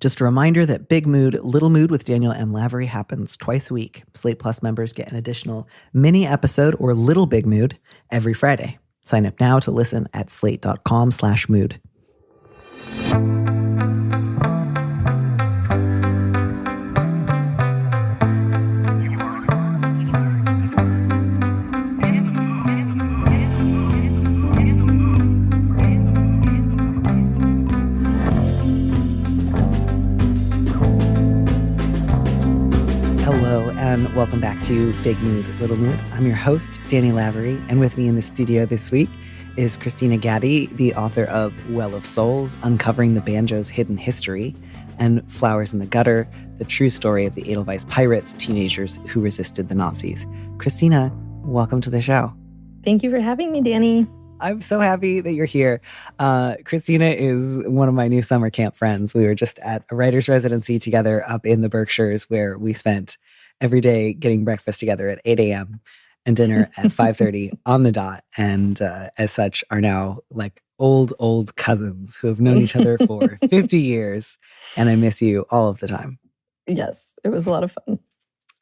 Just a reminder that Big Mood, Little Mood with Daniel M. Lavery happens twice a week. Slate Plus members get an additional mini episode or Little Big Mood every Friday. Sign up now to listen at slate.com/mood. Hello, and welcome back to Big Mood, Little Mood. I'm your host, Danny Lavery, and with me in the studio this week is Christina Gaddy, the author of Well of Souls, Uncovering the Banjo's Hidden History, and Flowers in the Gutter, the true story of the Edelweiss pirates, teenagers who resisted the Nazis. Christina, welcome to the show. Thank you for having me, Danny. I'm so happy that you're here. Christina is one of my new summer camp friends. We were just at a writer's residency together up in the Berkshires, where we spent every day getting breakfast together at 8 a.m. and dinner at 5:30 on the dot. And as such are now like old cousins who have known each other for 50 years. And I miss you all of the time. Yes, it was a lot of fun.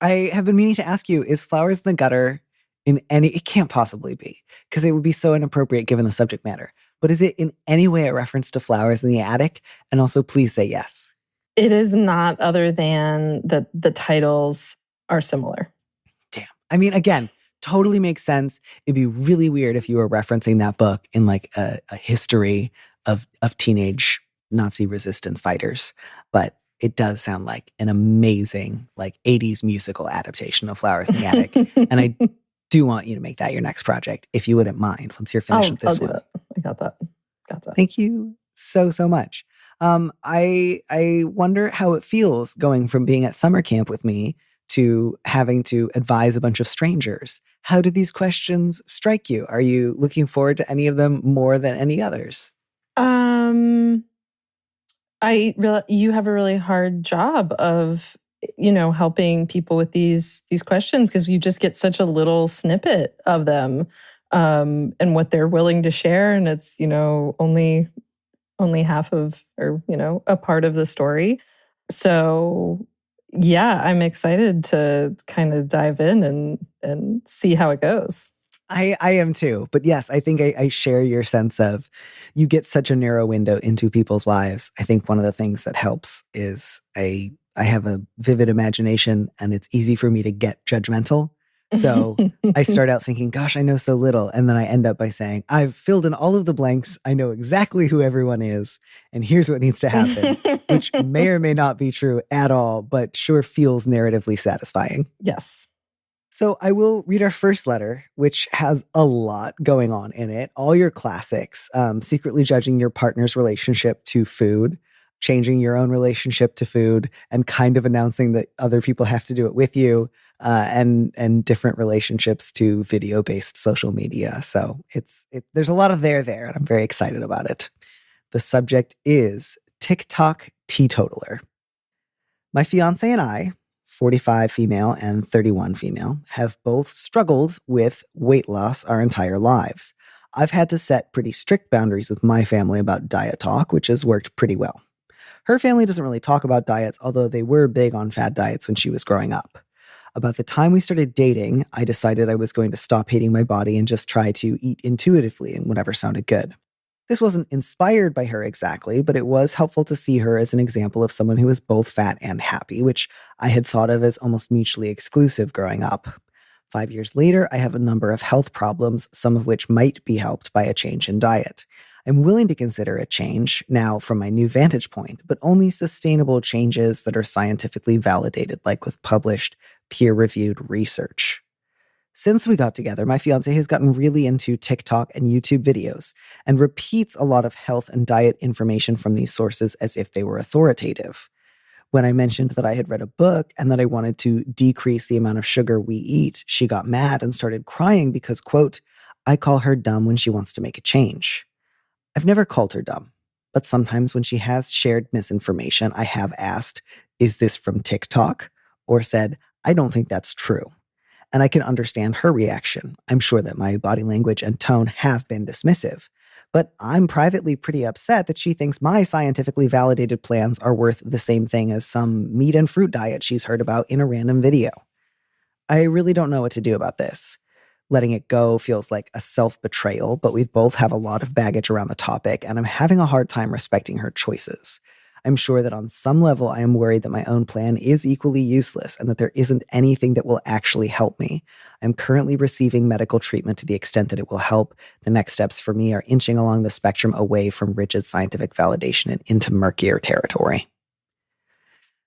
I have been meaning to ask you, is Flowers in the Gutter it can't possibly be, because it would be so inappropriate given the subject matter. But is it in any way a reference to Flowers in the Attic? And also, please say yes. It is not, other than that the titles are similar. Damn. I mean, again, totally makes sense. It'd be really weird if you were referencing that book in like a history of teenage Nazi resistance fighters. But it does sound like an amazing like 80s musical adaptation of Flowers in the Attic. And I do want you to make that your next project, if you wouldn't mind, once you're finished with this I'll do one. that. I got that. Thank you so much. I wonder how it feels going from being at summer camp with me to having to advise a bunch of strangers. How do these questions strike you? Are you looking forward to any of them more than any others? You have a really hard job of helping people with these questions, because you just get such a little snippet of them and what they're willing to share, and it's only half of, or a part of the story. So yeah, I'm excited to kind of dive in and see how it goes. I am too. But yes, I think I share your sense of you get such a narrow window into people's lives. I think one of the things that helps is I have a vivid imagination, and it's easy for me to get judgmental. So I start out thinking, gosh, I know so little. And then I end up by saying, I've filled in all of the blanks. I know exactly who everyone is. And here's what needs to happen, which may or may not be true at all, but sure feels narratively satisfying. Yes. So I will read our first letter, which has a lot going on in it. All your classics, secretly judging your partner's relationship to food, changing your own relationship to food, and kind of announcing that other people have to do it with you, and different relationships to video-based social media. So there's a lot of there, and I'm very excited about it. The subject is TikTok teetotaler. My fiance and I, 45 female and 31 female, have both struggled with weight loss our entire lives. I've had to set pretty strict boundaries with my family about diet talk, which has worked pretty well. Her family doesn't really talk about diets, although they were big on fad diets when she was growing up. About the time we started dating, I decided I was going to stop hating my body and just try to eat intuitively and whatever sounded good. This wasn't inspired by her exactly, but it was helpful to see her as an example of someone who was both fat and happy, which I had thought of as almost mutually exclusive growing up. 5 years later, I have a number of health problems, some of which might be helped by a change in diet. I'm willing to consider a change now from my new vantage point, but only sustainable changes that are scientifically validated, like with published, peer-reviewed research. Since we got together, my fiance has gotten really into TikTok and YouTube videos and repeats a lot of health and diet information from these sources as if they were authoritative. When I mentioned that I had read a book and that I wanted to decrease the amount of sugar we eat, she got mad and started crying because, quote, I call her dumb when she wants to make a change. I've never called her dumb, but sometimes when she has shared misinformation, I have asked, is this from TikTok? Or said, I don't think that's true. And I can understand her reaction. I'm sure that my body language and tone have been dismissive, But I'm privately pretty upset that she thinks my scientifically validated plans are worth the same thing as some meat and fruit diet she's heard about in a random video. I really don't know what to do about this. Letting it go feels like a self-betrayal, but we both have a lot of baggage around the topic, and I'm having a hard time respecting her choices. I'm sure that on some level, I am worried that my own plan is equally useless and that there isn't anything that will actually help me. I'm currently receiving medical treatment to the extent that it will help. The next steps for me are inching along the spectrum away from rigid scientific validation and into murkier territory.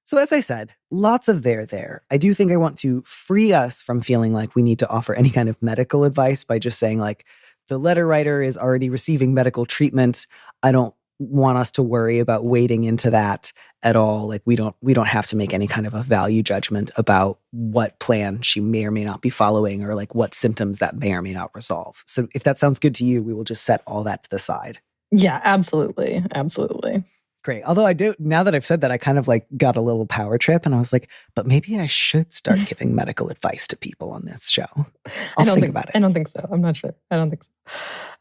So as I said, lots of there. I do think I want to free us from feeling like we need to offer any kind of medical advice by just saying like, the letter writer is already receiving medical treatment. I don't want us to worry about wading into that at all. Like we don't have to make any kind of a value judgment about what plan she may or may not be following or like what symptoms that may or may not resolve. So if that sounds good to you, we will just set all that to the side. Yeah, absolutely. Absolutely. Great. Although I do, now that I've said that, I kind of like got a little power trip and I was like, but maybe I should start giving medical advice to people on this show. I'll think about it. I don't think so. I'm not sure. I don't think so.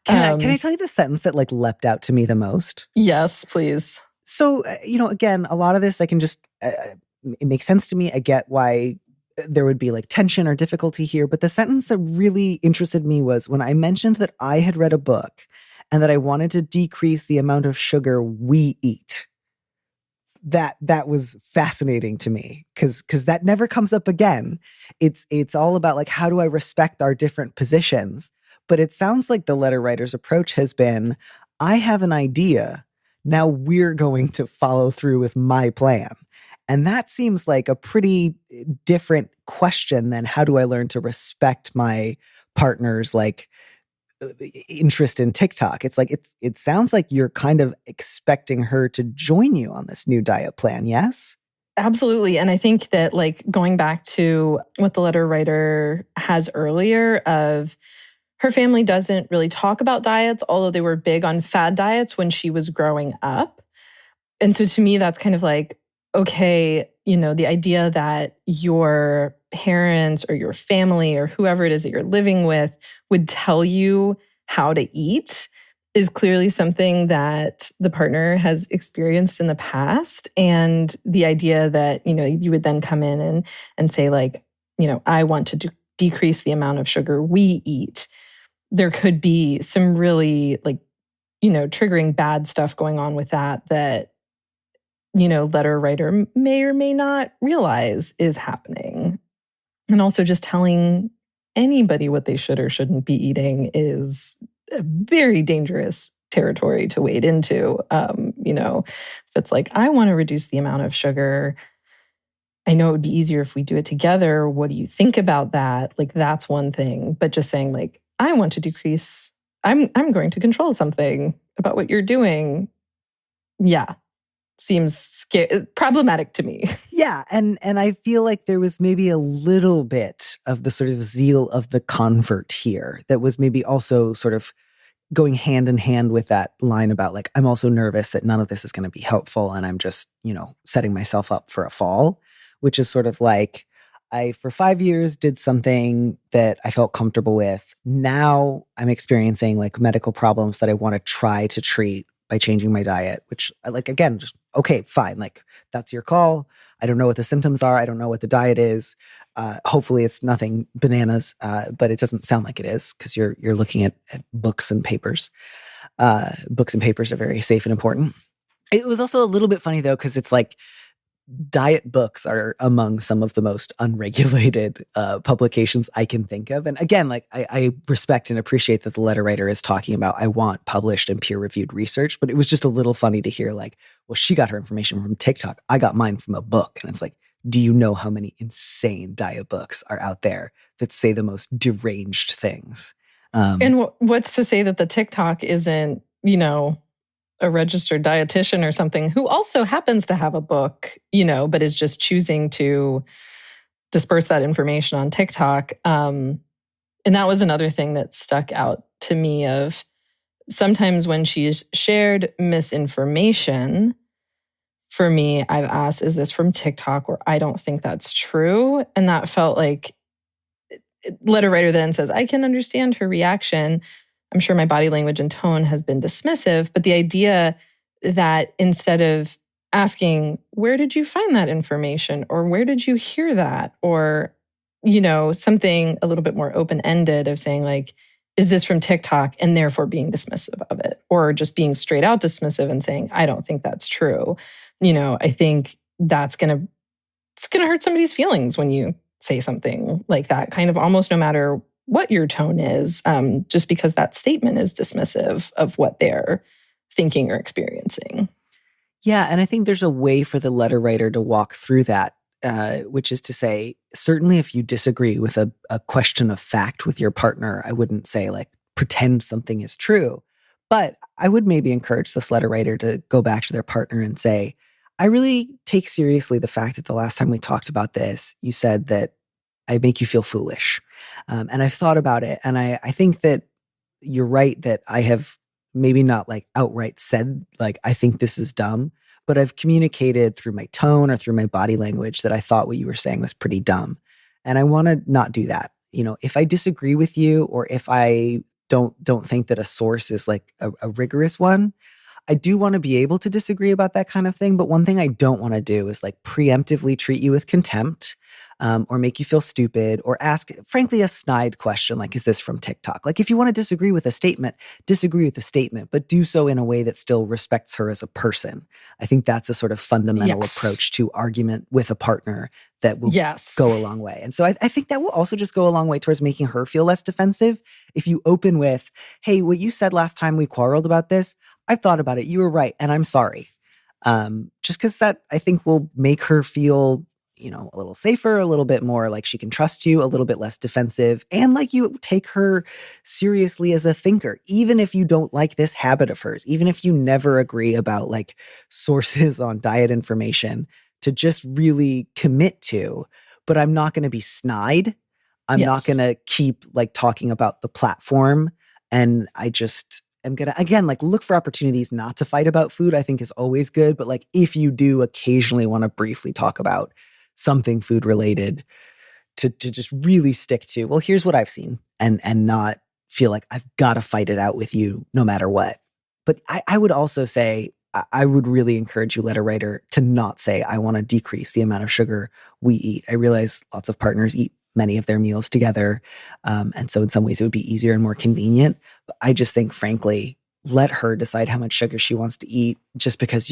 Can I tell you the sentence that like leapt out to me the most? Yes, please. So, again, a lot of this I can just, it makes sense to me. I get why there would be like tension or difficulty here. But the sentence that really interested me was when I mentioned that I had read a book and that I wanted to decrease the amount of sugar we eat. That was fascinating to me because that never comes up again. It's all about like, how do I respect our different positions? But it sounds like the letter writer's approach has been, I have an idea. Now we're going to follow through with my plan. And that seems like a pretty different question than how do I learn to respect my partner's like interest in TikTok. It's like, it sounds like you're kind of expecting her to join you on this new diet plan. Yes? Absolutely. And I think that like going back to what the letter writer has earlier of her family doesn't really talk about diets, although they were big on fad diets when she was growing up. And so to me, that's kind of like, okay, the idea that your parents or your family or whoever it is that you're living with would tell you how to eat is clearly something that the partner has experienced in the past. And the idea that, you would then come in and say like, I want to decrease the amount of sugar we eat. There could be some really like, triggering bad stuff going on with that letter writer may or may not realize is happening. And also just telling anybody what they should or shouldn't be eating is a very dangerous territory to wade into. If it's like, I want to reduce the amount of sugar, I know it would be easier if we do it together. What do you think about that? Like, that's one thing. But just saying like, I want to decrease, I'm going to control something about what you're doing. Yeah. Seems problematic to me. Yeah, and I feel like there was maybe a little bit of the sort of zeal of the convert here that was maybe also sort of going hand in hand with that line about like, I'm also nervous that none of this is going to be helpful and I'm just, setting myself up for a fall, which is sort of like, I, for 5 years, did something that I felt comfortable with. Now I'm experiencing like medical problems that I want to try to treat by changing my diet, which like, again, just, okay, fine. Like that's your call. I don't know what the symptoms are. I don't know what the diet is. Hopefully it's nothing bananas, but it doesn't sound like it is because you're looking at books and papers. Books and papers are very safe and important. It was also a little bit funny though, because it's like, diet books are among some of the most unregulated publications I can think of. And again, like I respect and appreciate that the letter writer is talking about, I want published and peer-reviewed research, but it was just a little funny to hear like, well, she got her information from TikTok. I got mine from a book. And it's like, do you know how many insane diet books are out there that say the most deranged things? And what's to say that the TikTok isn't, a registered dietitian or something who also happens to have a book, but is just choosing to disperse that information on TikTok. And that was another thing that stuck out to me of sometimes when she's shared misinformation, for me, I've asked, is this from TikTok? Or I don't think that's true. And that felt like letter writer then says, I can understand her reaction. I'm sure my body language and tone has been dismissive, but the idea that instead of asking, where did you find that information? Or where did you hear that? Or, something a little bit more open-ended of saying like, is this from TikTok? And therefore being dismissive of it, or just being straight out dismissive and saying, I don't think that's true. I think it's going to hurt somebody's feelings when you say something like that, kind of almost no matter what your tone is, just because that statement is dismissive of what they're thinking or experiencing. Yeah, and I think there's a way for the letter writer to walk through that, which is to say, certainly if you disagree with a question of fact with your partner, I wouldn't say like pretend something is true, but I would maybe encourage this letter writer to go back to their partner and say, I really take seriously the fact that the last time we talked about this, you said that I make you feel foolish. And I've thought about it, and I think that you're right that I have maybe not like outright said, like, I think this is dumb, but I've communicated through my tone or through my body language that I thought what you were saying was pretty dumb. And I want to not do that. If I disagree with you, or if I don't think that a source is like a rigorous one, I do want to be able to disagree about that kind of thing. But one thing I don't want to do is like preemptively treat you with contempt, or make you feel stupid, or ask, frankly, a snide question like, is this from TikTok? Like, if you want to disagree with a statement, disagree with the statement, but do so in a way that still respects her as a person. I think that's a sort of fundamental approach to argument with a partner that will go a long way. And so I think that will also just go a long way towards making her feel less defensive. If you open with, hey, what you said last time we quarreled about this, I thought about it. You were right. And I'm sorry. Just because that, I think, will make her feel, a little safer, a little bit more like she can trust you, a little bit less defensive, and like you take her seriously as a thinker, even if you don't like this habit of hers, even if you never agree about like sources on diet information, to just really commit to, but I'm not going to be snide. I'm not going to keep like talking about the platform. And I just am going to, again, like look for opportunities not to fight about food, I think is always good. But like, if you do occasionally want to briefly talk about something food related, to just really stick to, well, here's what I've seen, and not feel like I've got to fight it out with you no matter what. But I would also say, I would really encourage you, letter writer, to not say, I want to decrease the amount of sugar we eat. I realize lots of partners eat many of their meals together. And so in some ways it would be easier and more convenient. But I just think, frankly, let her decide how much sugar she wants to eat, just because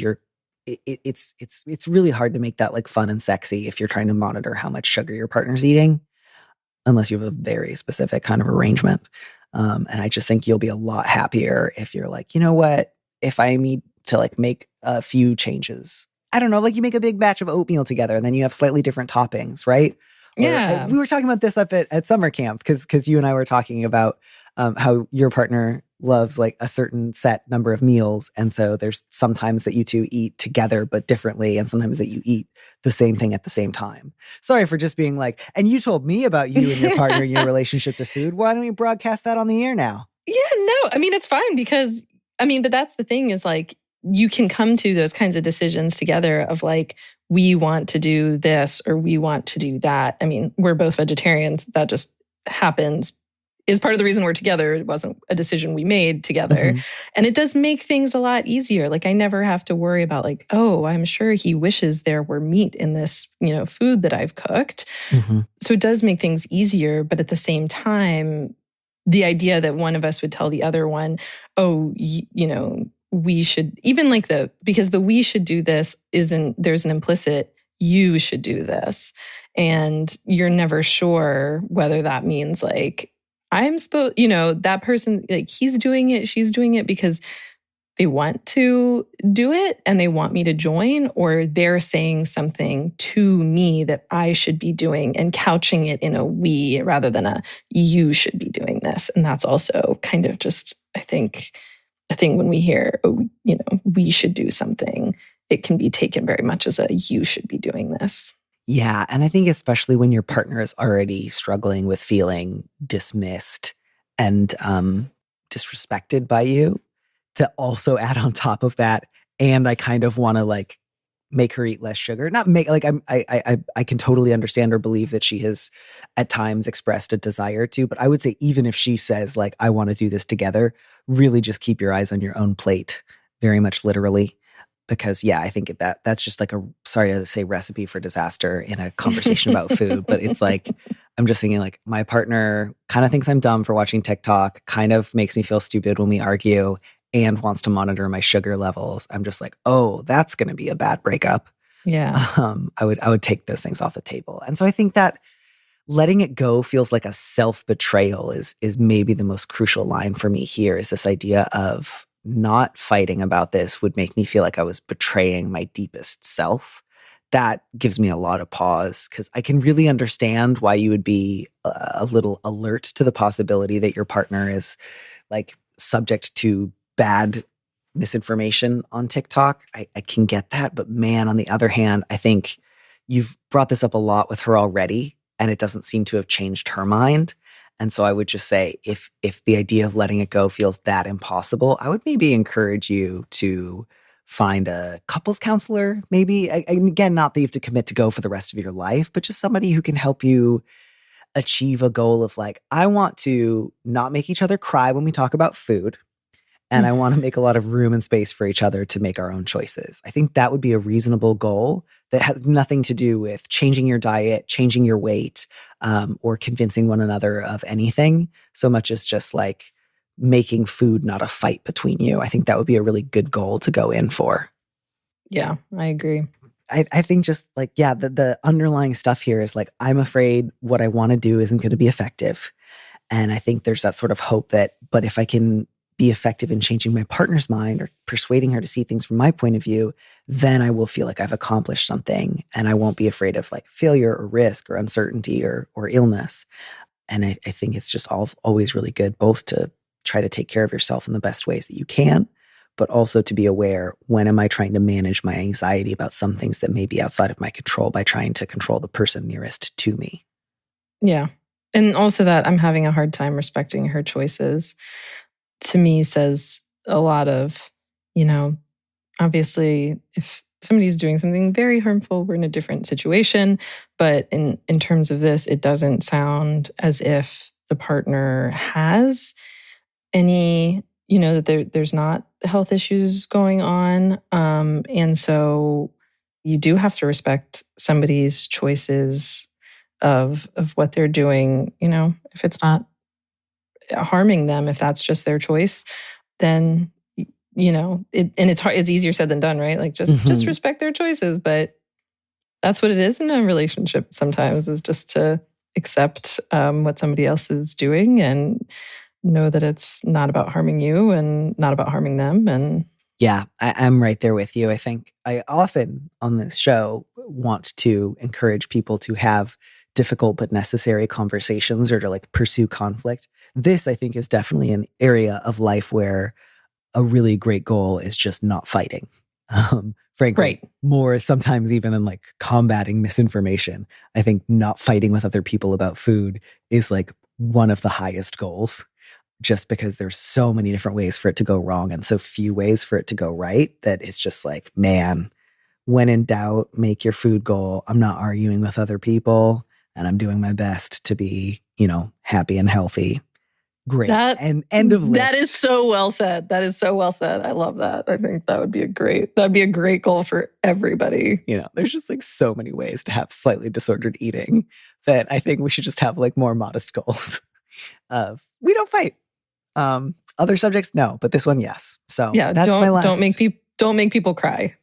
it's really hard to make that like fun and sexy if you're trying to monitor how much sugar your partner's eating, unless you have a very specific kind of arrangement. And I just think you'll be a lot happier if you're like, you know what, if I need to like make a few changes, I don't know, like you make a big batch of oatmeal together and then you have slightly different toppings, right? Yeah. We were talking about this up at summer camp because you and I were talking about how your partner loves like a certain set number of meals. And so there's sometimes that you two eat together, but differently. And sometimes that you eat the same thing at the same time. Sorry for just being like, and you told me about you and your partner and your relationship to food. Why don't we broadcast that on the air now? Yeah, no, I mean, it's fine because, but that's the thing is like, you can come to those kinds of decisions together of like, we want to do this or we want to do that. I mean, we're both vegetarians. That just happens, is part of the reason we're together. It wasn't a decision we made together. Mm-hmm. And it does make things a lot easier. Like I never have to worry about like, oh, I'm sure he wishes there were meat in this, food that I've cooked. Mm-hmm. So it does make things easier. But at the same time, the idea that one of us would tell the other one, oh, we should, even like because the we should do this there's an implicit you should do this. And you're never sure whether that means like, I'm supposed, that person, like he's doing it, she's doing it because they want to do it and they want me to join, or they're saying something to me that I should be doing and couching it in a we rather than a you should be doing this. And that's also kind of just, I think, a thing when we hear, we should do something, it can be taken very much as a you should be doing this. Yeah. And I think especially when your partner is already struggling with feeling dismissed and disrespected by you, to also add on top of that, and I kind of want to like make her eat less sugar. Not make like I can totally understand or believe that she has at times expressed a desire to, but I would say even if she says like I want to do this together, really just keep your eyes on your own plate, very much literally. Because yeah, I think that's just like a, sorry to say, recipe for disaster in a conversation about food, but it's like I'm just thinking like my partner kind of thinks I'm dumb for watching TikTok, kind of makes me feel stupid when we argue, and wants to monitor my sugar levels. I'm just like, oh, that's going to be a bad breakup. Yeah. I would take those things off the table. And so I think that letting it go feels like a self-betrayal is maybe the most crucial line for me here, is this idea of not fighting about this would make me feel like I was betraying my deepest self. That gives me a lot of pause, because I can really understand why you would be a little alert to the possibility that your partner is like subject to bad misinformation on TikTok. I can get that. But man, on the other hand, I think you've brought this up a lot with her already, and it doesn't seem to have changed her mind. And so I would just say, if the idea of letting it go feels that impossible, I would maybe encourage you to find a couples counselor, maybe. And again, not that you have to commit to go for the rest of your life, but just somebody who can help you achieve a goal of like, I want to not make each other cry when we talk about food. And I want to make a lot of room and space for each other to make our own choices. I think that would be a reasonable goal that has nothing to do with changing your diet, changing your weight, or convincing one another of anything, so much as just like making food not a fight between you. I think that would be a really good goal to go in for. Yeah, I agree. I think just like, yeah, the underlying stuff here is like, I'm afraid what I want to do isn't going to be effective. And I think there's that sort of hope that, but if I can be effective in changing my partner's mind or persuading her to see things from my point of view, then I will feel like I've accomplished something, and I won't be afraid of like failure or risk or uncertainty or illness. And I think it's just always really good both to try to take care of yourself in the best ways that you can, but also to be aware, when am I trying to manage my anxiety about some things that may be outside of my control by trying to control the person nearest to me. Yeah. And also that I'm having a hard time respecting her choices, to me says a lot of, obviously if somebody's doing something very harmful, we're in a different situation. But in terms of this, it doesn't sound as if the partner has any, that there's not health issues going on. And so you do have to respect somebody's choices of what they're doing, if it's not harming them, if that's just their choice, then and it's hard, it's easier said than done, right? Like just respect their choices. But that's what it is in a relationship sometimes, is just to accept what somebody else is doing and know that it's not about harming you and not about harming them. And yeah, I'm right there with you. I think I often on this show want to encourage people to have difficult but necessary conversations, or to like pursue conflict. This, I think, is definitely an area of life where a really great goal is just not fighting. Frankly, right. More sometimes even than like combating misinformation. I think not fighting with other people about food is like one of the highest goals, just because there's so many different ways for it to go wrong and so few ways for it to go right, that it's just like, man, when in doubt, make your food goal. I'm not arguing with other people, and I'm doing my best to be, happy and healthy. Great. And end of list. That is so well said. That is so well said. I love that. I think that'd be a great goal for everybody. There's just like so many ways to have slightly disordered eating that I think we should just have like more modest goals of, we don't fight. Other subjects, no, but this one, yes. So yeah, that's my last. Don't make people cry.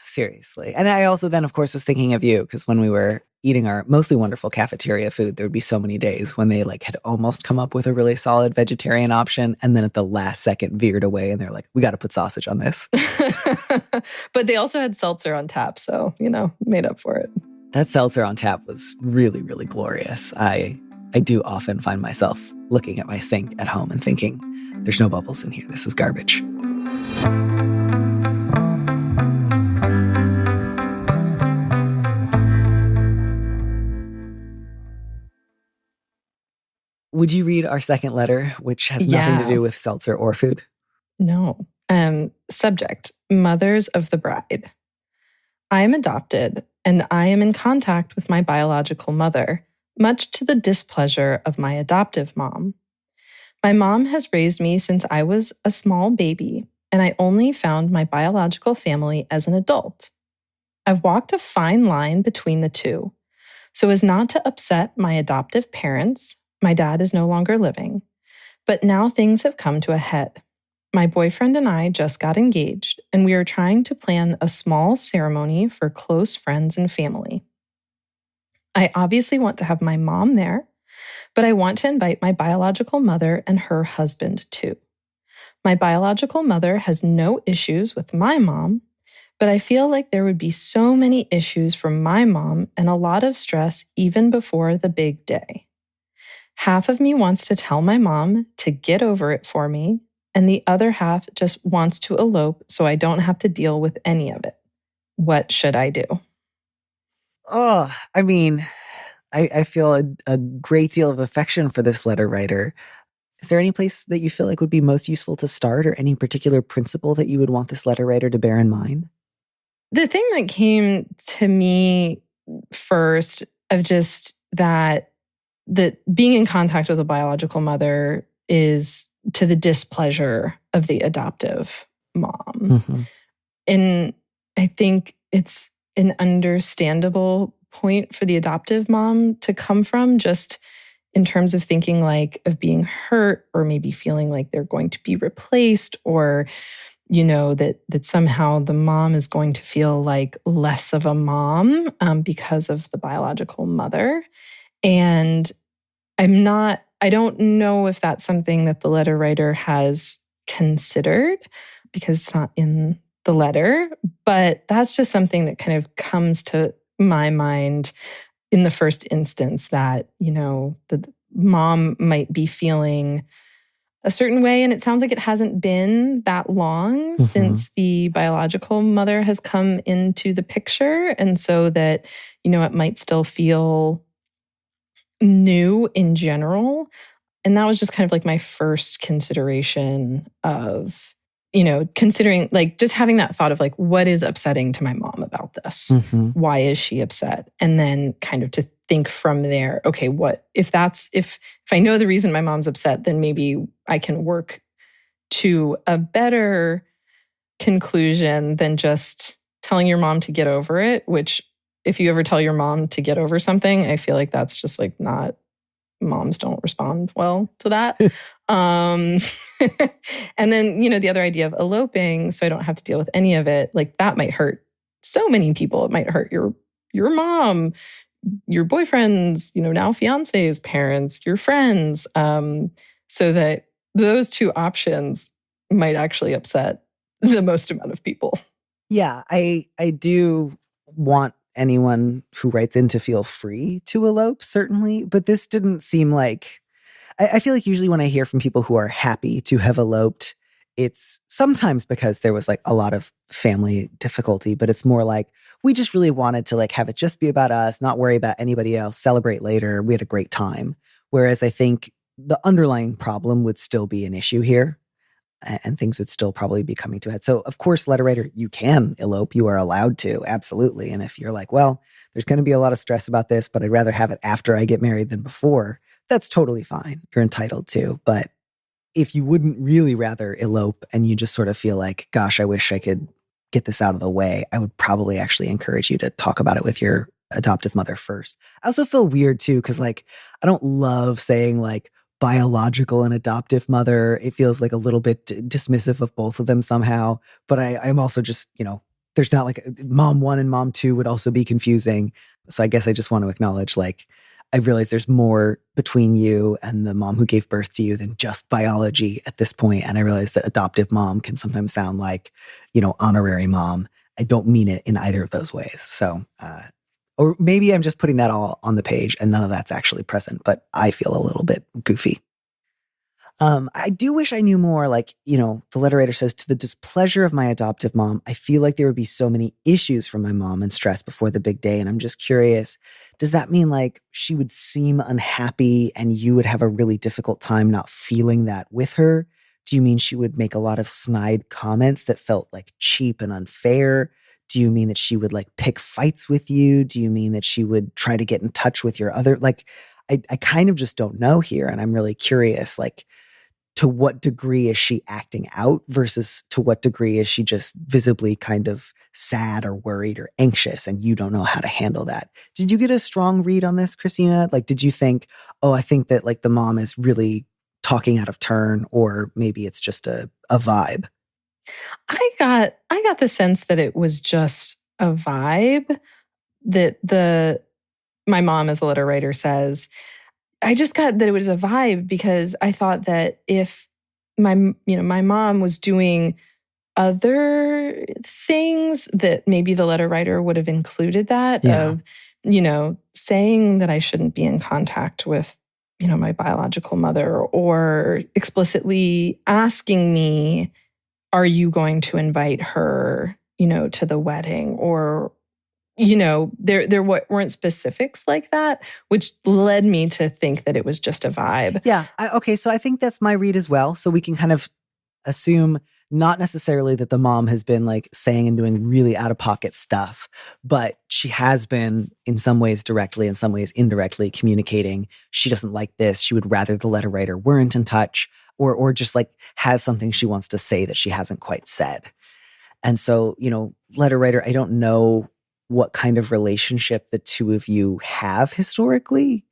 Seriously. And I also then, of course, was thinking of you, because when we were eating our mostly wonderful cafeteria food, there would be so many days when they like had almost come up with a really solid vegetarian option, and then at the last second veered away, and they're like, we got to put sausage on this. But they also had seltzer on tap, so, made up for it. That seltzer on tap was really, really glorious. I do often find myself looking at my sink at home and thinking, there's no bubbles in here. This is garbage. Would you read our second letter, which has nothing to do with seltzer or food? No. Subject, Mothers of the Bride. I am adopted, and I am in contact with my biological mother, much to the displeasure of my adoptive mom. My mom has raised me since I was a small baby, and I only found my biological family as an adult. I've walked a fine line between the two, so as not to upset my adoptive parents. My dad is no longer living, but now things have come to a head. My boyfriend and I just got engaged, and we are trying to plan a small ceremony for close friends and family. I obviously want to have my mom there, but I want to invite my biological mother and her husband too. My biological mother has no issues with my mom, but I feel like there would be so many issues from my mom and a lot of stress even before the big day. Half of me wants to tell my mom to get over it for me, and the other half just wants to elope so I don't have to deal with any of it. What should I do? Oh, I mean, I feel a great deal of affection for this letter writer. Is there any place that you feel like would be most useful to start, or any particular principle that you would want this letter writer to bear in mind? The thing that came to me first of just that being in contact with a biological mother is to the displeasure of the adoptive mom. Mm-hmm. And I think it's an understandable point for the adoptive mom to come from, just in terms of thinking like of being hurt, or maybe feeling like they're going to be replaced, or that somehow the mom is going to feel like less of a mom because of the biological mother. And I don't know if that's something that the letter writer has considered because it's not in the letter, but that's just something that kind of comes to my mind in the first instance, that, the mom might be feeling a certain way. And it sounds like it hasn't been that long since the biological mother has come into the picture. And so that, it might still feel new in general. And that was just kind of like my first consideration of, considering like just having that thought of like, what is upsetting to my mom about this? Mm-hmm. Why is she upset? And then kind of to think from there, okay, what if I know the reason my mom's upset, then maybe I can work to a better conclusion than just telling your mom to get over it, which if you ever tell your mom to get over something, I feel like that's just like not, moms don't respond well to that. And then, the other idea of eloping, so I don't have to deal with any of it, like that might hurt so many people. It might hurt your mom, your boyfriend's, now fiance's parents, your friends. So that those two options might actually upset the most amount of people. Yeah, I do want anyone who writes in to feel free to elope, certainly. But this didn't seem like, I feel like usually when I hear from people who are happy to have eloped, it's sometimes because there was like a lot of family difficulty, but it's more like, we just really wanted to like have it just be about us, not worry about anybody else, celebrate later. We had a great time. Whereas I think the underlying problem would still be an issue here, and things would still probably be coming to a head. So, of course, letter writer, you can elope. You are allowed to, absolutely. And if you're like, well, there's going to be a lot of stress about this, but I'd rather have it after I get married than before, that's totally fine. You're entitled to. But if you wouldn't really rather elope and you just sort of feel like, gosh, I wish I could get this out of the way, I would probably actually encourage you to talk about it with your adoptive mother first. I also feel weird too, because like, I don't love saying like, biological and adoptive mother. It feels like a little bit dismissive of both of them somehow. But I'm also just, there's not like mom one and mom two would also be confusing. So I guess I just want to acknowledge, like, I realize there's more between you and the mom who gave birth to you than just biology at this point. And I realize that adoptive mom can sometimes sound like, honorary mom. I don't mean it in either of those ways. So, or maybe I'm just putting that all on the page and none of that's actually present, but I feel a little bit goofy. I do wish I knew more. Like, the letter writer says, to the displeasure of my adoptive mom, I feel like there would be so many issues from my mom and stress before the big day. And I'm just curious, does that mean like she would seem unhappy and you would have a really difficult time not feeling that with her? Do you mean she would make a lot of snide comments that felt like cheap and unfair? Do you mean that she would like pick fights with you? Do you mean that she would try to get in touch with your other, like, I kind of just don't know here. And I'm really curious, like, to what degree is she acting out versus to what degree is she just visibly kind of sad or worried or anxious and you don't know how to handle that? Did you get a strong read on this, Christina? Like, did you think, oh, I think that like the mom is really talking out of turn, or maybe it's just a vibe? I got the sense that it was just a vibe, that the my mom, as the letter writer says, I just got that it was a vibe because I thought that if my mom was doing other things, that maybe the letter writer would have included that, Yeah. of, saying that I shouldn't be in contact with, my biological mother, or explicitly asking me, are you going to invite her, to the wedding? Or, there weren't specifics like that, which led me to think that it was just a vibe. Yeah. Okay. So I think that's my read as well. So we can kind of assume not necessarily that the mom has been like saying and doing really out of pocket stuff, but she has been in some ways directly, in some ways indirectly communicating. She doesn't like this. She would rather the letter writer weren't in touch, or just like has something she wants to say that she hasn't quite said. And so, letter writer, I don't know what kind of relationship the two of you have historically.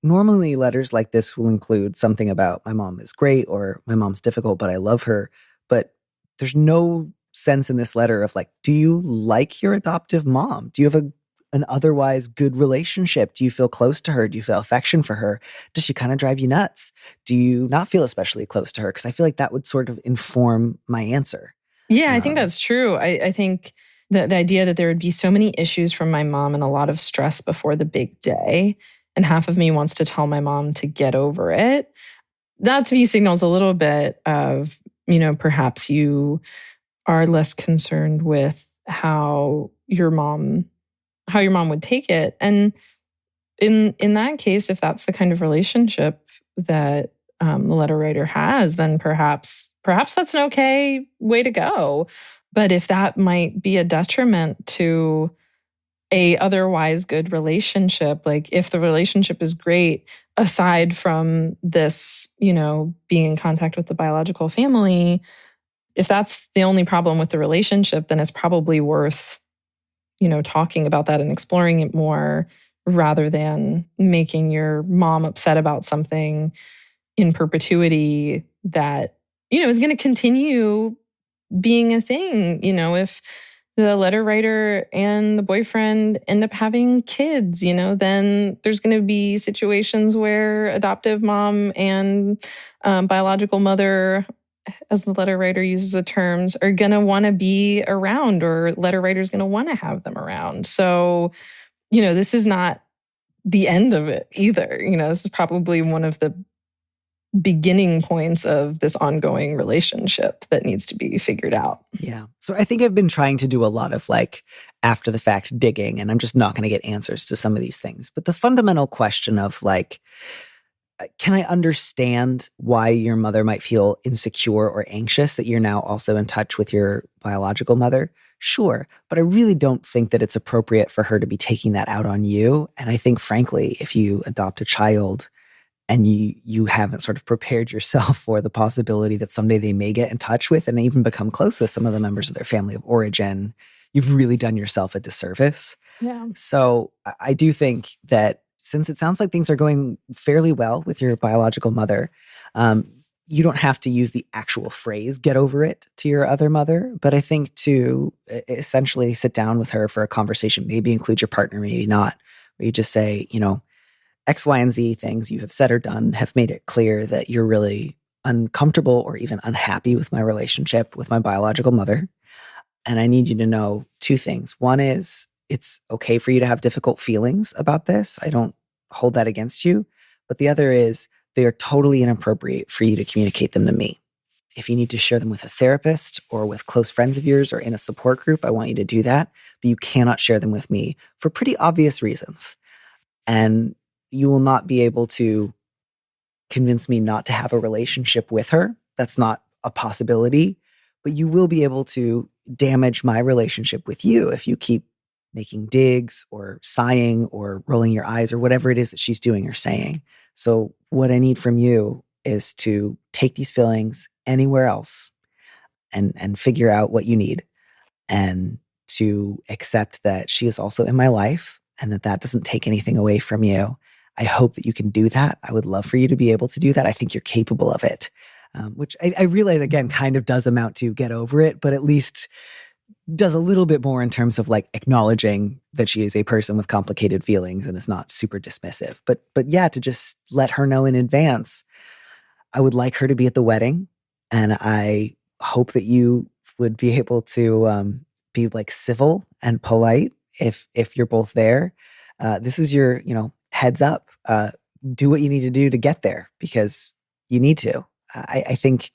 Normally, letters like this will include something about my mom is great or my mom's difficult, but I love her. But there's no sense in this letter of like, do you like your adoptive mom? Do you have an otherwise good relationship? Do you feel close to her? Do you feel affection for her? Does she kind of drive you nuts? Do you not feel especially close to her? Because I feel like that would sort of inform my answer. Yeah, I think that's true. I think that the idea that there would be so many issues from my mom and a lot of stress before the big day, and half of me wants to tell my mom to get over it. That to me signals a little bit of, perhaps you are less concerned with how your mom would take it. And in that case, if that's the kind of relationship that the letter writer has, then perhaps that's an okay way to go. But if that might be a detriment to a otherwise good relationship, like if the relationship is great, aside from this, being in contact with the biological family, if that's the only problem with the relationship, then it's probably worth, talking about that and exploring it more, rather than making your mom upset about something in perpetuity that, is going to continue being a thing. If the letter writer and the boyfriend end up having kids, then there's going to be situations where adoptive mom and biological mother, as the letter writer uses the terms, are going to want to be around, or letter writer's going to want to have them around. So, this is not the end of it either. This is probably one of the beginning points of this ongoing relationship that needs to be figured out. Yeah. So I think I've been trying to do a lot of like after the fact digging, and I'm just not going to get answers to some of these things. But the fundamental question of like, can I understand why your mother might feel insecure or anxious that you're now also in touch with your biological mother? Sure. But I really don't think that it's appropriate for her to be taking that out on you. And I think, frankly, if you adopt a child and you haven't sort of prepared yourself for the possibility that someday they may get in touch with and even become close with some of the members of their family of origin, you've really done yourself a disservice. Yeah. So I do think that since it sounds like things are going fairly well with your biological mother, you don't have to use the actual phrase "get over it" to your other mother. But I think to essentially sit down with her for a conversation, maybe include your partner, maybe not, where you just say, X, Y, and Z things you have said or done have made it clear that you're really uncomfortable or even unhappy with my relationship with my biological mother. And I need you to know two things. One is it's okay for you to have difficult feelings about this. I don't hold that against you. But the other is they are totally inappropriate for you to communicate them to me. If you need to share them with a therapist or with close friends of yours or in a support group, I want you to do that. But you cannot share them with me for pretty obvious reasons. And you will not be able to convince me not to have a relationship with her. That's not a possibility. But you will be able to damage my relationship with you if you keep making digs or sighing or rolling your eyes or whatever it is that she's doing or saying. So what I need from you is to take these feelings anywhere else and figure out what you need, and to accept that she is also in my life and that doesn't take anything away from you. I hope that you can do that. I would love for you to be able to do that. I think you're capable of it, which I realize, again, kind of does amount to get over it, but at least does a little bit more in terms of like acknowledging that she is a person with complicated feelings and is not super dismissive. But yeah, to just let her know in advance, I would like her to be at the wedding, and I hope that you would be able to be like civil and polite if you're both there. This is your, heads up. Do what you need to do to get there, because you need to. I think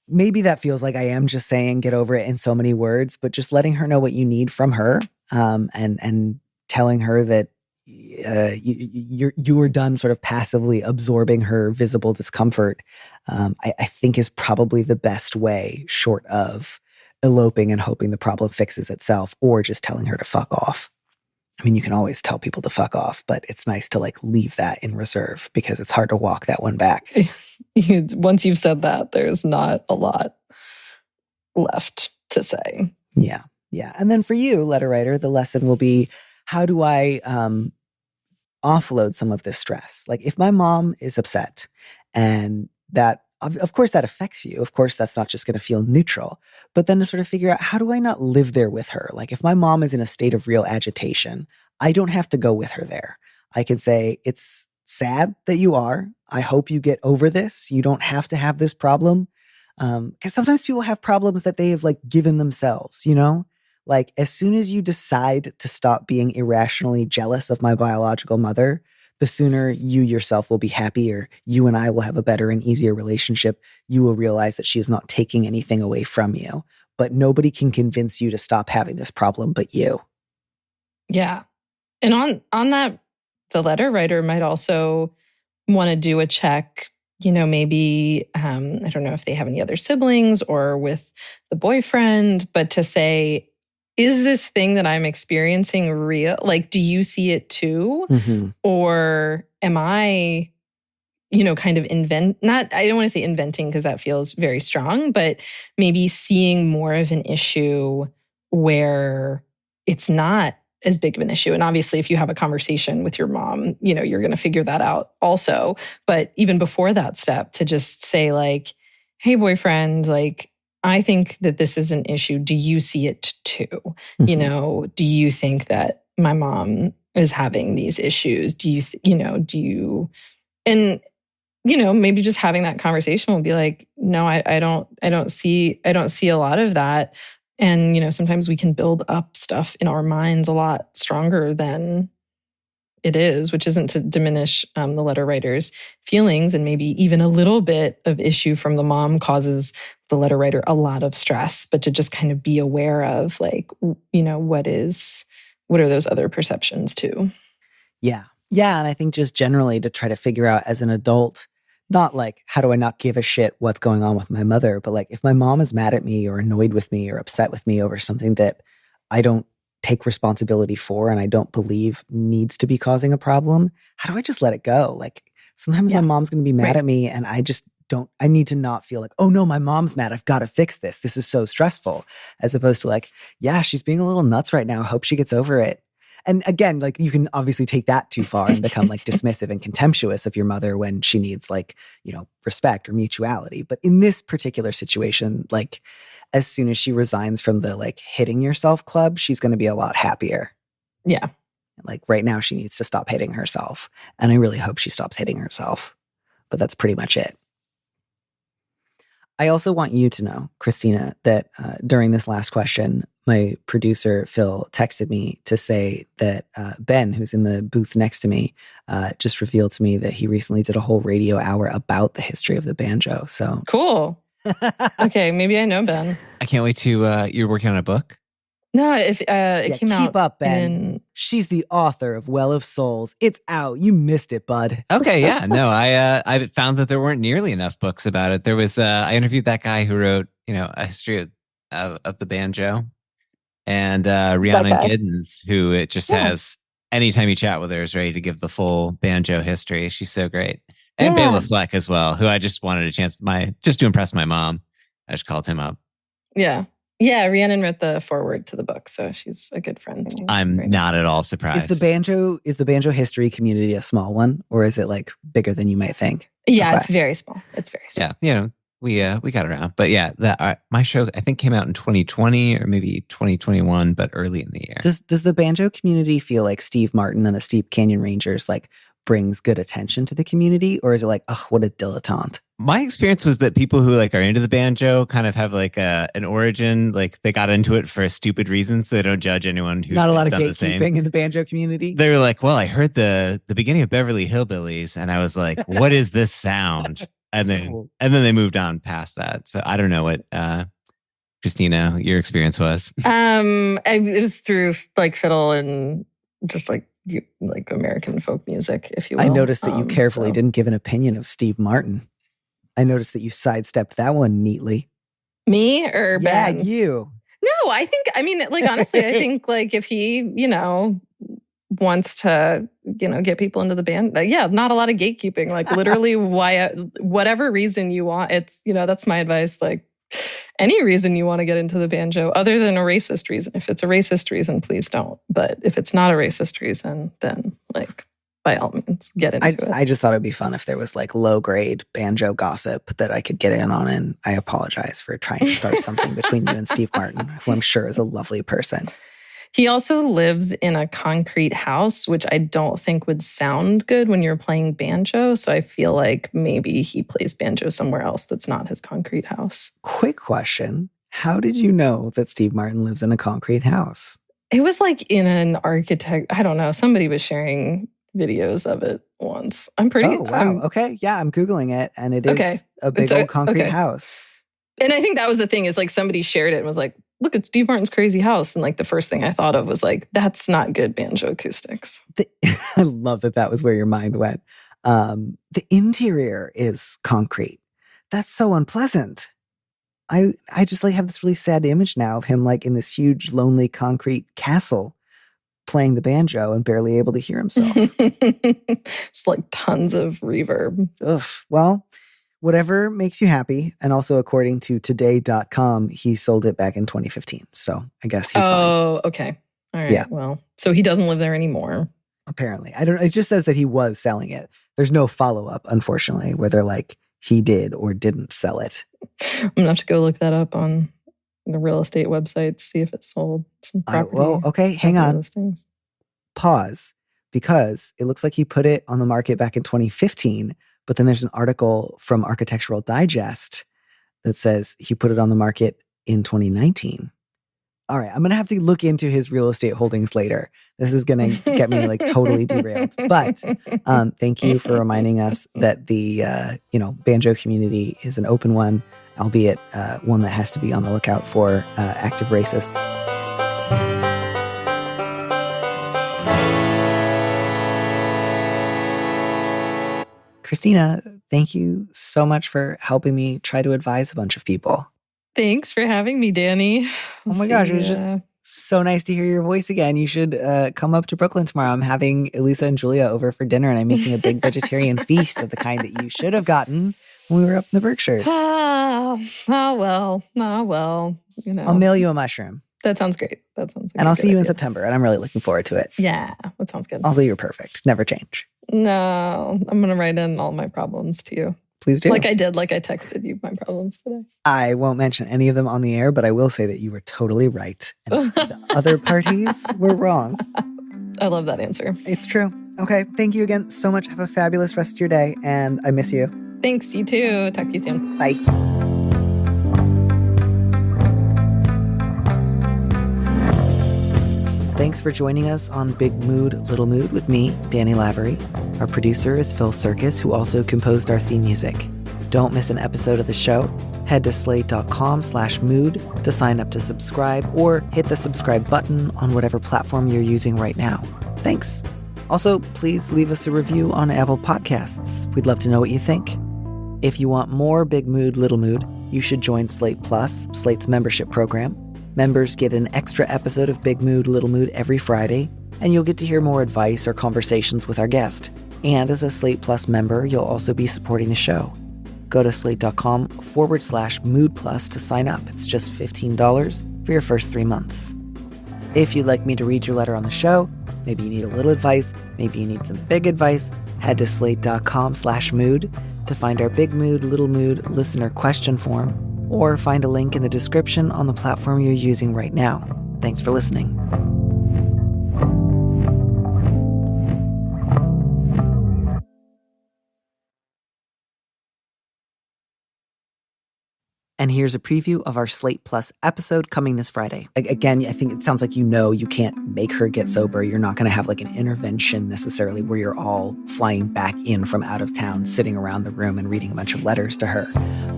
maybe that feels like I am just saying get over it in so many words, but just letting her know what you need from her, and telling her that you're done sort of passively absorbing her visible discomfort, I think is probably the best way, short of eloping and hoping the problem fixes itself, or just telling her to fuck off. I mean, you can always tell people to fuck off, but it's nice to like leave that in reserve, because it's hard to walk that one back. Once you've said that, there's not a lot left to say. Yeah. Yeah. And then for you, letter writer, the lesson will be, how do I offload some of this stress? Like if my mom is upset, and that, of course, that affects you. Of course, that's not just going to feel neutral, but then to sort of figure out, how do I not live there with her? Like if my mom is in a state of real agitation, I don't have to go with her there. I could say, it's sad that you are. I hope you get over this. You don't have to have this problem. Because sometimes people have problems that they have like given themselves, Like as soon as you decide to stop being irrationally jealous of my biological mother, the sooner you yourself will be happier. You and I will have a better and easier relationship. You will realize that she is not taking anything away from you. But nobody can convince you to stop having this problem but you. Yeah. And on that, the letter writer might also want to do a check, maybe, I don't know if they have any other siblings or with the boyfriend, but to say, is this thing that I'm experiencing real? Like, do you see it too? Mm-hmm. Or am I, kind of I don't want to say inventing because that feels very strong, but maybe seeing more of an issue where it's not as big of an issue. And obviously, if you have a conversation with your mom, you're going to figure that out also. But even before that step, to just say like, hey, boyfriend, like, I think that this is an issue. Do you see it too? Mm-hmm. Do you think that my mom is having these issues? Do you, and, maybe just having that conversation will be like, no, I don't see a lot of that. And, sometimes we can build up stuff in our minds a lot stronger than it is, which isn't to diminish the letter writer's feelings. And maybe even a little bit of issue from the mom causes the letter writer a lot of stress, but to just kind of be aware of like, what are those other perceptions too? Yeah. Yeah. And I think just generally to try to figure out as an adult, not like, how do I not give a shit what's going on with my mother? But like, if my mom is mad at me or annoyed with me or upset with me over something that I don't take responsibility for and I don't believe needs to be causing a problem, how do I just let it go? Like sometimes my mom's going to be mad at me and I just I need to not feel like, oh no, my mom's mad. I've got to fix this. This is so stressful. As opposed to like, yeah, she's being a little nuts right now. I hope she gets over it. And again, like you can obviously take that too far and become like dismissive and contemptuous of your mother when she needs like, respect or mutuality. But in this particular situation, like as soon as she resigns from the like hitting yourself club, she's going to be a lot happier. Yeah. Like right now she needs to stop hitting herself. And I really hope she stops hitting herself. But that's pretty much it. I also want you to know, Christina, that during this last question, my producer, Phil, texted me to say that Ben, who's in the booth next to me, just revealed to me that he recently did a whole radio hour about the history of the banjo. So cool. Okay, maybe I know Ben. I can't wait to, you're working on a book? No, it came out. Keep up, Ben. She's the author of Well of Souls. It's out. You missed it, bud. Okay, yeah. No, I found that there weren't nearly enough books about it. There was I interviewed that guy who wrote, A History of of the banjo, and Rihanna guy. Giddens, who it just Yeah. has. Anytime you chat with her, is ready to give the full banjo history. She's so great, and Yeah. Bela Fleck as well, who I just wanted a chance just to impress my mom. I just called him up. Yeah. Yeah, Rhiannon wrote the foreword to the book, so she's a good friend. I'm not at all surprised. Is the banjo history community a small one, or is it like bigger than you might think? Yeah, It's very small. It's very small. Yeah, we got around, but yeah, that my show I think came out in 2020 or maybe 2021, but early in the year. Does the banjo community feel like Steve Martin and the Steep Canyon Rangers like brings good attention to the community, or is it like, oh, what a dilettante? My experience was that people who like are into the banjo kind of have like an origin, like they got into it for a stupid reason, so they don't judge anyone who's not a lot of done the same. gatekeeping in the banjo community. They were like, well, I heard the beginning of Beverly Hillbillies, and I was like, what is this sound? And then they moved on past that. So I don't know what Christina, your experience was. It was through like fiddle and just like American folk music, if you will. I noticed that you carefully didn't give an opinion of Steve Martin. I noticed that you sidestepped that one neatly. Me or Ben? Yeah, you. No, I mean, like, honestly, I think like if he, wants to, get people into the band, not a lot of gatekeeping, like literally whatever reason you want. It's, that's my advice. Like any reason you want to get into the banjo other than a racist reason. If it's a racist reason, please don't. But if it's not a racist reason, then like by all means, get into it. I just thought it'd be fun if there was like low grade banjo gossip that I could get in on. And I apologize for trying to start something between you and Steve Martin, who I'm sure is a lovely person. He also lives in a concrete house, which I don't think would sound good when you're playing banjo. So I feel like maybe he plays banjo somewhere else that's not his concrete house. Quick question. How did you know that Steve Martin lives in a concrete house? It was like in an architect. I don't know. Somebody was sharing videos of it once. I'm pretty. Oh, wow. Okay. Yeah, I'm Googling it. And it is a big old concrete house. And I think that was the thing is like somebody shared it and was like, look at Steve Martin's crazy house. And like the first thing I thought of was like, that's not good banjo acoustics. I love that was where your mind went. The interior is concrete. That's so unpleasant. I just like have this really sad image now of him like in this huge lonely concrete castle playing the banjo and barely able to hear himself. Just like tons of reverb. Ugh. Well, whatever makes you happy. And also, according to today.com, he sold it back in 2015. So I guess he's fine. Oh, okay. All right. Yeah. Well, so he doesn't live there anymore. Apparently. I don't know. It just says that he was selling it. There's no follow-up, unfortunately, where they're like, he did or didn't sell it. I'm going to have to go look that up on the real estate website, see if it's sold. Some property. Well, okay, hang on. Listings. Pause, because it looks like he put it on the market back in 2015, but then there's an article from Architectural Digest that says he put it on the market in 2019. All right, I'm going to have to look into his real estate holdings later. This is going to get me like totally derailed. But thank you for reminding us that the banjo community is an open one, albeit one that has to be on the lookout for active racists. Christina, thank you so much for helping me try to advise a bunch of people. Thanks for having me, Danny. Oh my gosh, it was just so nice to hear your voice again. You should come up to Brooklyn tomorrow. I'm having Elisa and Julia over for dinner, and I'm making a big vegetarian feast of the kind that you should have gotten when we were up in the Berkshires. Oh, well. I'll mail you a mushroom. That sounds great. And I'll see you in September, and I'm really looking forward to it. Yeah, that sounds good. Also, you're perfect. Never change. No, I'm going to write in all my problems to you. Please do. Like I texted you my problems today. I won't mention any of them on the air, but I will say that you were totally right. And the other parties were wrong. I love that answer. It's true. Okay. Thank you again so much. Have a fabulous rest of your day. And I miss you. Thanks. You too. Talk to you soon. Bye. Thanks for joining us on Big Mood, Little Mood with me, Danny Lavery. Our producer is Phil Surkis, who also composed our theme music. Don't miss an episode of the show. Head to slate.com/mood to sign up to subscribe or hit the subscribe button on whatever platform you're using right now. Thanks. Also, please leave us a review on Apple Podcasts. We'd love to know what you think. If you want more Big Mood, Little Mood, you should join Slate Plus, Slate's membership program. Members get an extra episode of Big Mood, Little Mood every Friday, and you'll get to hear more advice or conversations with our guest. And as a Slate Plus member, you'll also be supporting the show. Go to slate.com/mood plus to sign up. It's just $15 for your first 3 months. If you'd like me to read your letter on the show, maybe you need a little advice, maybe you need some big advice, head to slate.com/mood to find our Big Mood, Little Mood listener question form, or find a link in the description on the platform you're using right now. Thanks for listening. And here's a preview of our Slate Plus episode coming this Friday. Again, I think it sounds like you can't make her get sober. You're not going to have like an intervention necessarily where you're all flying back in from out of town, sitting around the room and reading a bunch of letters to her.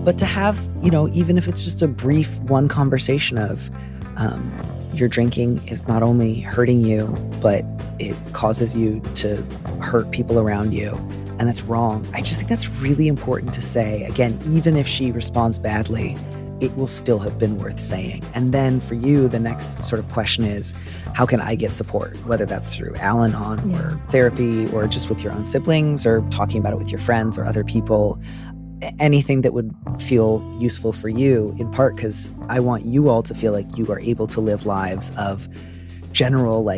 But to have, even if it's just a brief one conversation of your drinking is not only hurting you, but it causes you to hurt people around you. And that's wrong. I just think that's really important to say. Again, even if she responds badly, it will still have been worth saying. And then for you, the next sort of question is, how can I get support? Whether that's through Al-Anon or therapy or just with your own siblings or talking about it with your friends or other people. Anything that would feel useful for you, in part because I want you all to feel like you are able to live lives of general,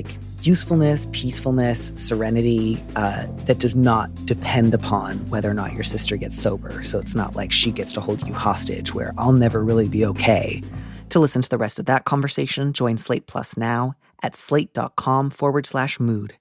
usefulness, peacefulness, serenity that does not depend upon whether or not your sister gets sober. So it's not like she gets to hold you hostage where I'll never really be okay. To listen to the rest of that conversation, join Slate Plus now at slate.com/mood.